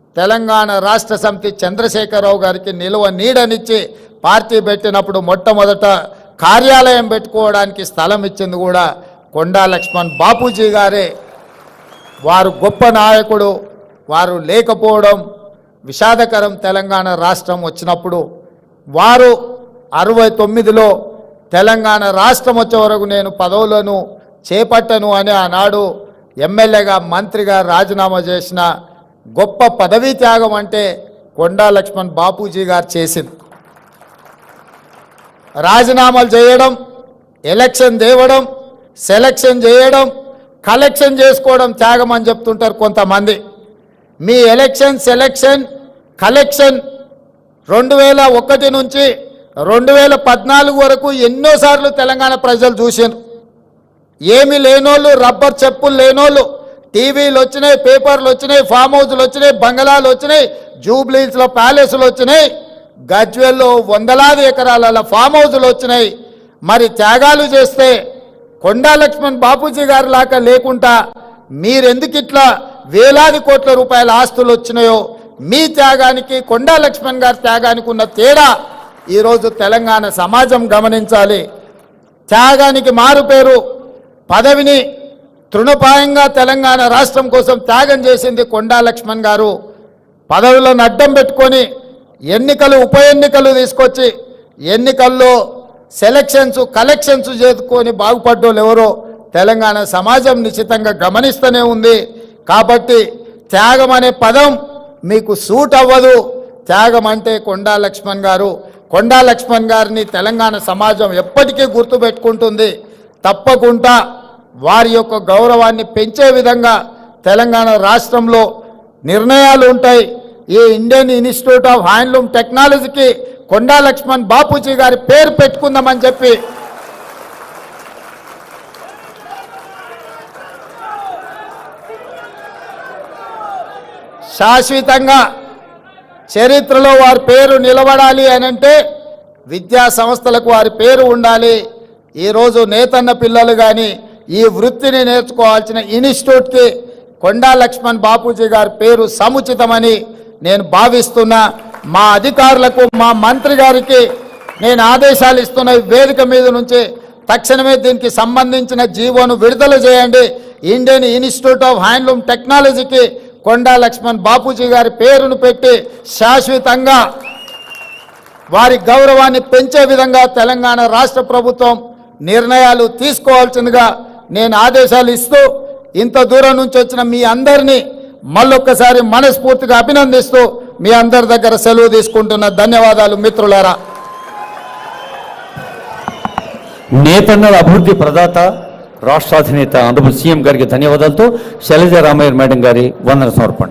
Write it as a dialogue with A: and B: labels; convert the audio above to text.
A: తెలంగాణ రాష్ట్ర సమితి చంద్రశేఖరరావు గారికి నిలువ నీడనిచ్చి పార్టీ పెట్టినప్పుడు మొట్టమొదట కార్యాలయం పెట్టుకోవడానికి స్థలం ఇచ్చింది కూడా కొండా లక్ష్మణ్ బాపూజీ గారే. వారు గొప్ప నాయకుడు. వారు లేకపోవడం విషాదకరం. తెలంగాణ రాష్ట్రం వచ్చినప్పుడు వారు 69లో తెలంగాణ రాష్ట్రం వచ్చే వరకు నేను పదవులను చేపట్టను అని ఆనాడు ఎమ్మెల్యేగా మంత్రిగా రాజీనామా చేసిన గొప్ప పదవీ త్యాగం అంటే కొండా లక్ష్మణ్ బాపూజీ గారు చేసింది. రాజీనామాలు చేయడం, ఎలక్షన్ తేవడం, సెలక్షన్ చేయడం, కలెక్షన్ చేసుకోవడం త్యాగం అని చెప్తుంటారు కొంతమంది. మీ ఎలక్షన్, సెలక్షన్, కలెక్షన్ 2001 నుంచి 2014 వరకు ఎన్నోసార్లు తెలంగాణ ప్రజలు చూశారు. ఏమి లేనోళ్ళు, రబ్బర్ చెప్పులు లేనోళ్ళు, టీవీలు వచ్చినాయి, పేపర్లు వచ్చినాయి, ఫామ్ హౌస్లు వచ్చినాయి, బంగళాలు వచ్చినాయి, జూబ్లీస్లో ప్యాలెస్లు వచ్చినాయి, గజ్వేల్లో వందలాది ఎకరాల ఫామ్ హౌస్లు వచ్చినాయి. మరి త్యాగాలు చేస్తే కొండా లక్ష్మణ్ బాపూజీ గారి లాగా లేకుండా మీరెందుకు ఇట్లా వేలాది కోట్ల రూపాయల ఆస్తులు వచ్చినాయో మీ త్యాగానికి కొండా లక్ష్మణ్ గారి త్యాగానికి ఉన్న తేడా ఈరోజు తెలంగాణ సమాజం గమనించాలి. త్యాగానికి మారు పేరు పదవిని తృణపాయంగా తెలంగాణ రాష్ట్రం కోసం త్యాగం చేసింది కొండా లక్ష్మణ్ గారు. పదవులను అడ్డం పెట్టుకొని ఎన్నికలు, ఉప ఎన్నికలు తీసుకొచ్చి ఎన్నికల్లో సెలక్షన్స్, కలెక్షన్స్ చేసుకొని బాగుపడ్డోళ్ళు ఎవరో తెలంగాణ సమాజం నిశ్చితంగా గమనిస్తూనే ఉంది. కాబట్టి త్యాగం అనే పదం మీకు సూట్ అవ్వదు. త్యాగం అంటే కొండా లక్ష్మణ్ గారు. కొండా లక్ష్మణ్ గారిని తెలంగాణ సమాజం ఎప్పటికీ గుర్తుపెట్టుకుంటుంది. తప్పకుండా వారి యొక్క గౌరవాన్ని పెంచే విధంగా తెలంగాణ రాష్ట్రంలో నిర్ణయాలు ఉంటాయి. ఈ ఇండియన్ ఇన్స్టిట్యూట్ ఆఫ్ హ్యాండ్లూమ్ టెక్నాలజీకి కొండా లక్ష్మణ్ బాపూజీ గారి పేరు పెట్టుకుందామని చెప్పి శాశ్వతంగా చరిత్రలో వారి పేరు నిలబడాలి అనంటే విద్యా సంస్థలకు వారి పేరు ఉండాలి. ఈరోజు నేతన్న పిల్లలు కానీ ఈ వృత్తిని నేర్చుకోవాల్సిన ఇన్స్టిట్యూట్కి కొండా లక్ష్మణ్ బాపూజీ గారి పేరు సముచితమని నేను భావిస్తున్నా. మా అధికారులకు, మా మంత్రి గారికి నేను ఆదేశాలు ఇస్తున్న వేదిక మీద నుంచి తక్షణమే దీనికి సంబంధించిన జీవోను విడుదల చేయండి. ఇండియన్ ఇన్స్టిట్యూట్ ఆఫ్ హ్యాండ్లూమ్ టెక్నాలజీకి కొండా లక్ష్మణ్ బాపూజీ గారి పేరును పెట్టి శాశ్వతంగా వారి గౌరవాన్ని పెంచే విధంగా తెలంగాణ రాష్ట్ర ప్రభుత్వం నిర్ణయాలు తీసుకోవాల్సిందిగా నేను ఆదేశాలు ఇస్తూ ఇంత దూరం నుంచి వచ్చిన మీ అందరినీ మళ్ళొక్కసారి మనస్ఫూర్తిగా అభినందిస్తూ మీ అందరి దగ్గర సెలవు తీసుకుంటున్న ధన్యవాదాలు మిత్రులారా.
B: నేతన్నల అభివృద్ధి ప్రదాత రాష్ట్ర అధినేత ఆనరబుల్ సీఎం గారికి ధన్యవాదాలతో శైలజ రామయ్య మేడం గారి వందన సమర్పణ.